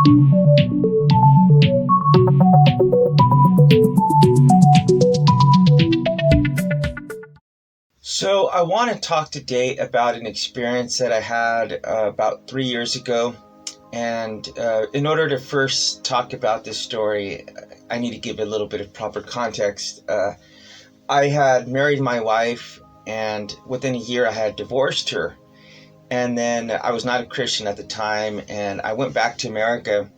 So I want to talk today about an experience that I had about 3 years ago. And in order to first talk about this story, I need to give a little bit of proper context. I had married my wife, and within a year I had divorced her. And then I was not a Christian at the time, and I went back to America.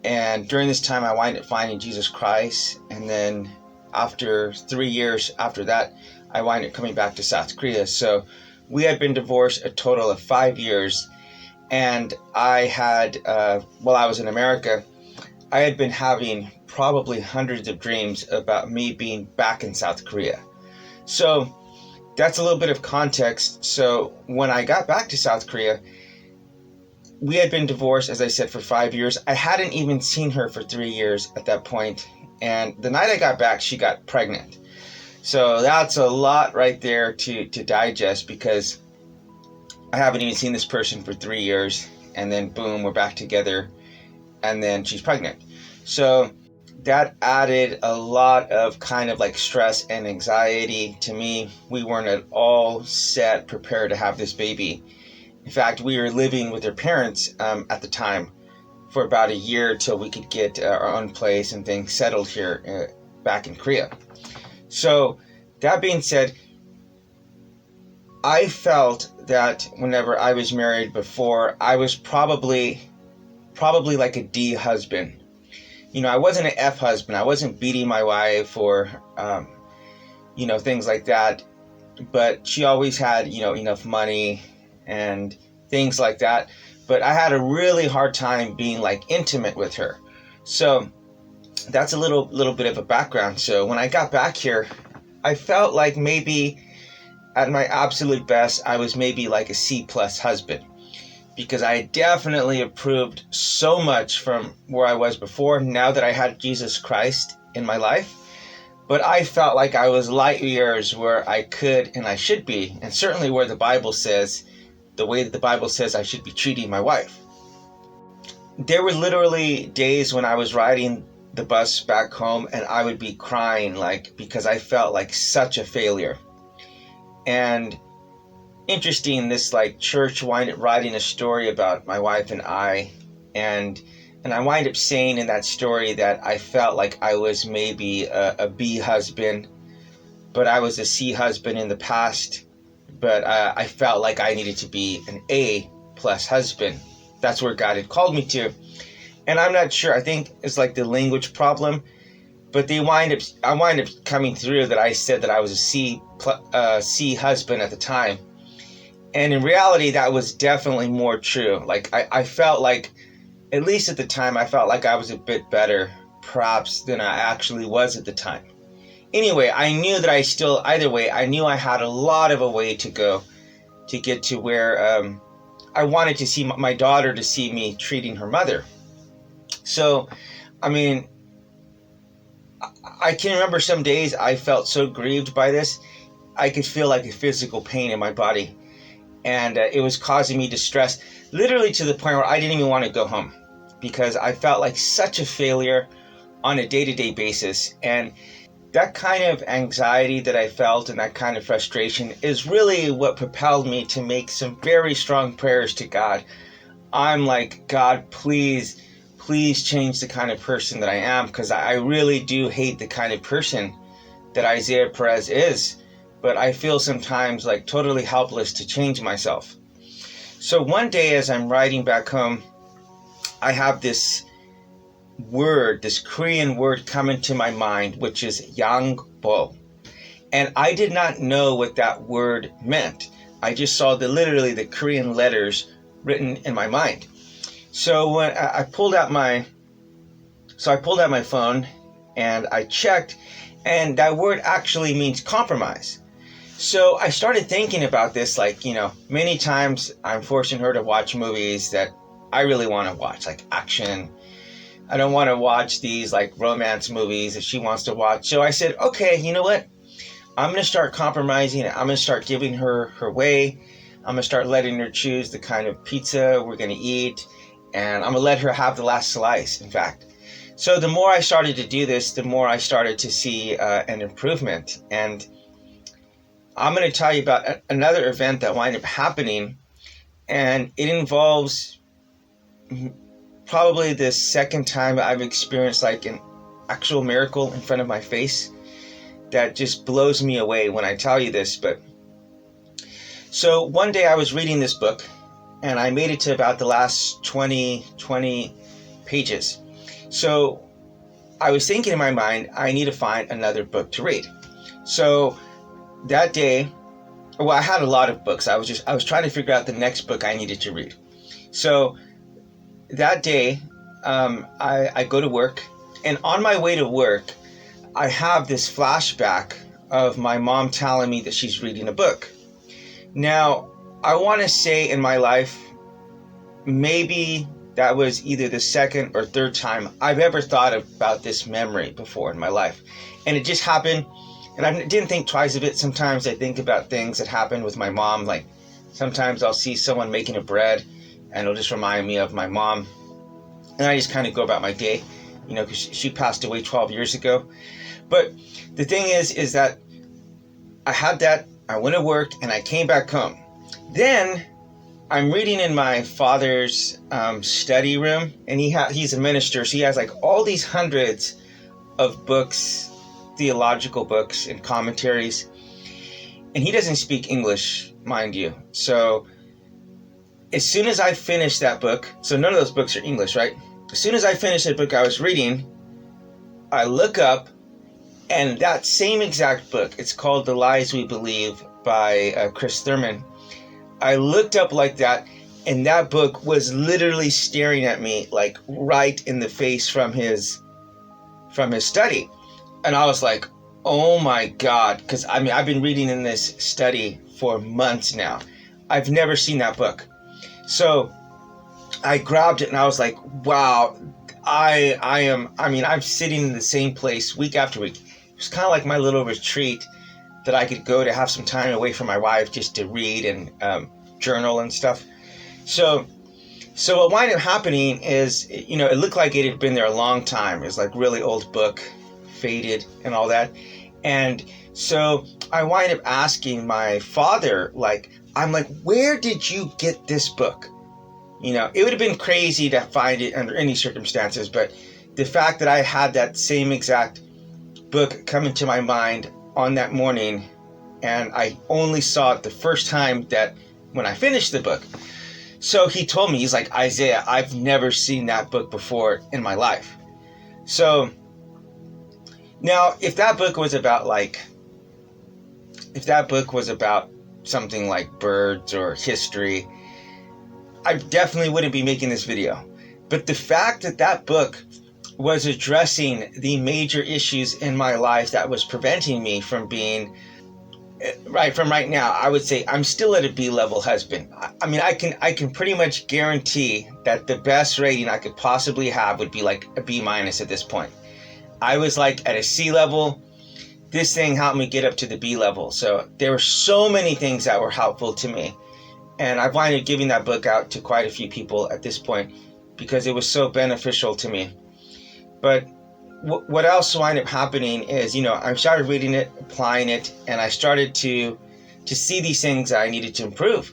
And during this time I wound up finding Jesus Christ. And then after 3 years after that, I wound up coming back to South Korea. So we had been divorced a total of 5 years. And I had, while I was in America, I had been having probably hundreds of dreams about me being back in South Korea. So that's a little bit of context. So when I got back to South Korea, we had been divorced, as I said, for 5 years. I hadn't even seen her for 3 years at that point. And the night I got back, she got pregnant. So that's a lot right there to digest, because I haven't even seen this person for 3 years, and then boom, we're back together, and then she's pregnant. So that added a lot of kind of like stress and anxiety to me. We weren't at all prepared to have this baby. In fact, we were living with her parents at the time for about a year till we could get our own place and things settled here back in Korea. So that being said, I felt that whenever I was married before, I was probably like a D husband. You know, I wasn't an F husband. I wasn't beating my wife or, things like that. But she always had, enough money and things like that. But I had a really hard time being like intimate with her. So that's a little bit of a background. So when I got back here, I felt like maybe at my absolute best, I was maybe like a C+ husband, because I definitely improved so much from where I was before now that I had Jesus Christ in my life. But I felt like I was light years where I could and I should be, and certainly where the Bible says, the way that the Bible says I should be treating my wife. There were literally days when I was riding the bus back home and I would be crying, because I felt like such a failure. And interesting, this church wound up writing a story about my wife and I, and I wind up saying in that story that I felt like I was maybe a B husband, but I was a C husband in the past, but I felt like I needed to be an A+ husband. That's where God had called me to. And I'm not sure, I think it's like the language problem, but I wind up coming through that I said that I was a C husband at the time. And in reality, that was definitely more true. I felt like, at least at the time, I felt like I was a bit better, perhaps, than I actually was at the time. Anyway, I knew that I knew I had a lot of a way to go to get to where I wanted to see my daughter to see me treating her mother. So, I mean, I can remember some days I felt so grieved by this. I could feel like a physical pain in my body. And it was causing me distress, literally to the point where I didn't even want to go home, because I felt like such a failure on a day-to-day basis. And that kind of anxiety that I felt and that kind of frustration is really what propelled me to make some very strong prayers to God. I'm like, God, please change the kind of person that I am, because I really do hate the kind of person that Isaiah Perez is. But I feel sometimes like totally helpless to change myself. So one day as I'm riding back home, I have this Korean word come into my mind, which is Yangbo. And I did not know what that word meant. I just saw literally the Korean letters written in my mind. So when I pulled out my phone and I checked, and that word actually means compromise. So I started thinking about this, many times I'm forcing her to watch movies that I really want to watch, like action. I don't want to watch these romance movies that she wants to watch. So I said, okay, you know what? I'm going to start compromising. I'm going to start giving her way. I'm going to start letting her choose the kind of pizza we're going to eat. and I'm gonna let her have the last slice, in fact. So the more I started to do this, the more I started to see an improvement. And I'm going to tell you about another event that wound up happening, and it involves probably the second time I've experienced like an actual miracle in front of my face that just blows me away when I tell you this. But so one day I was reading this book, and I made it to about the last 20 pages. So I was thinking in my mind, I need to find another book to read. So that day, well, I had a lot of books. I was trying to figure out the next book I needed to read. So that day, I go to work, and on my way to work, I have this flashback of my mom telling me that she's reading a book. Now, I want to say in my life, maybe that was either the second or third time I've ever thought about this memory before in my life. And it just happened, and I didn't think twice of it. Sometimes I think about things that happened with my mom. Like sometimes I'll see someone making a bread, and it'll just remind me of my mom. And I just kind of go about my day, because she passed away 12 years ago. But the thing is that I had that, I went to work, and I came back home. Then I'm reading in my father's study room, and he's a minister, so he has like all these hundreds of books, theological books and commentaries, and he doesn't speak English, mind you. So as soon as I finished that book, so none of those books are English, right? As soon as I finished the book I was reading, I look up, and that same exact book, it's called The Lies We Believe by Chris Thurman. I looked up like that, and that book was literally staring at me like right in the face from his study. And I was like, oh my God, because I've been reading in this study for months now. I've never seen that book. So I grabbed it, and I was like, wow, I'm sitting in the same place week after week. It was kind of like my little retreat that I could go to have some time away from my wife just to read and journal and stuff. So what wound up happening is, it looked like it had been there a long time. It was like really old book, faded and all that. And so I wind up asking my father, I'm like, where did you get this book? It would have been crazy to find it under any circumstances, but the fact that I had that same exact book come into my mind on that morning, and I only saw it the first time that when I finished the book. So he told me, he's like, Isaiah, I've never seen that book before in my life. So now if that book was about something like birds or history, I definitely wouldn't be making this video. But the fact that that book was addressing the major issues in my life that was preventing me from being right now, I would say I'm still at a B-level husband. I can pretty much guarantee that the best rating I could possibly have would be like a B- at this point. I was like at a C level. This thing helped me get up to the B level. So there were so many things that were helpful to me. And I've wound up giving that book out to quite a few people at this point because it was so beneficial to me. But what else wound up happening is, I started reading it, applying it, and I started to see these things that I needed to improve.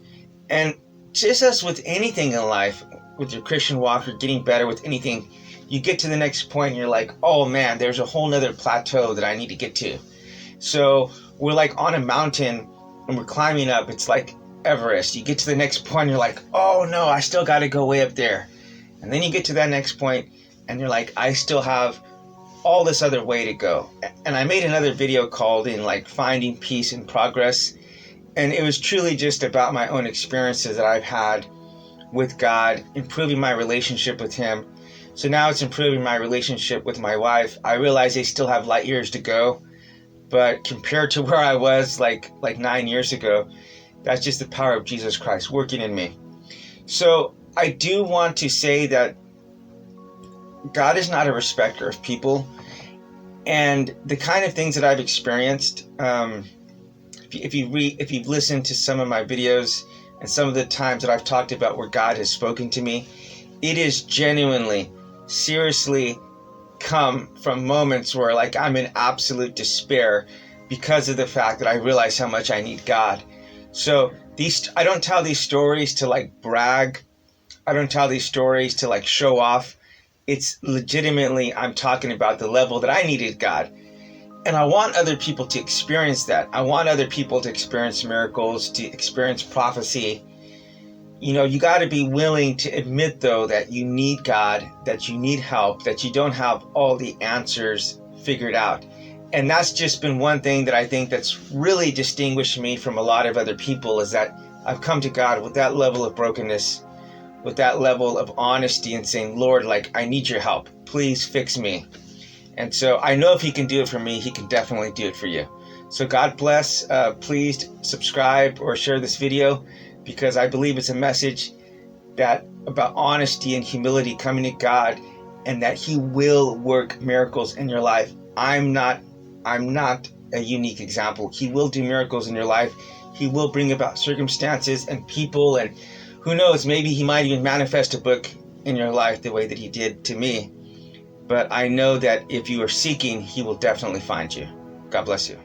And just as with anything in life, with your Christian walk or getting better with anything, you get to the next point and you're like, oh man, there's a whole nother plateau that I need to get to. So we're like on a mountain and we're climbing up. It's like Everest. You get to the next point and you're like, oh no, I still got to go way up there. And then you get to that next point and you're like, I still have all this other way to go. And I made another video called Finding Peace in Progress. And it was truly just about my own experiences that I've had with God, improving my relationship with Him. So now it's improving my relationship with my wife. I realize they still have light years to go, but compared to where I was like 9 years ago, that's just the power of Jesus Christ working in me. So I do want to say that God is not a respecter of people. And the kind of things that I've experienced, if you've listened to some of my videos and some of the times that I've talked about where God has spoken to me, It is genuinely, seriously come from moments where like I'm in absolute despair because of the fact that I realize how much I need God. So I don't tell these stories to like brag. I don't tell these stories to like show off. It's legitimately, I'm talking about the level that I needed God. And I want other people to experience that. I want other people to experience miracles, to experience prophecy. You know, you got to be willing to admit, though, that you need God, that you need help, that you don't have all the answers figured out. And that's just been one thing that I think that's really distinguished me from a lot of other people, is that I've come to God with that level of brokenness, with that level of honesty, and saying, Lord, like, I need your help. Please fix me. And so I know if he can do it for me, he can definitely do it for you. So God bless. Please subscribe or share this video, because I believe it's a message that about honesty and humility coming to God, and that he will work miracles in your life. I'm not a unique example. He will do miracles in your life. He will bring about circumstances and people, and who knows, maybe he might even manifest a book in your life the way that he did to me. But I know that if you are seeking, he will definitely find you. God bless you.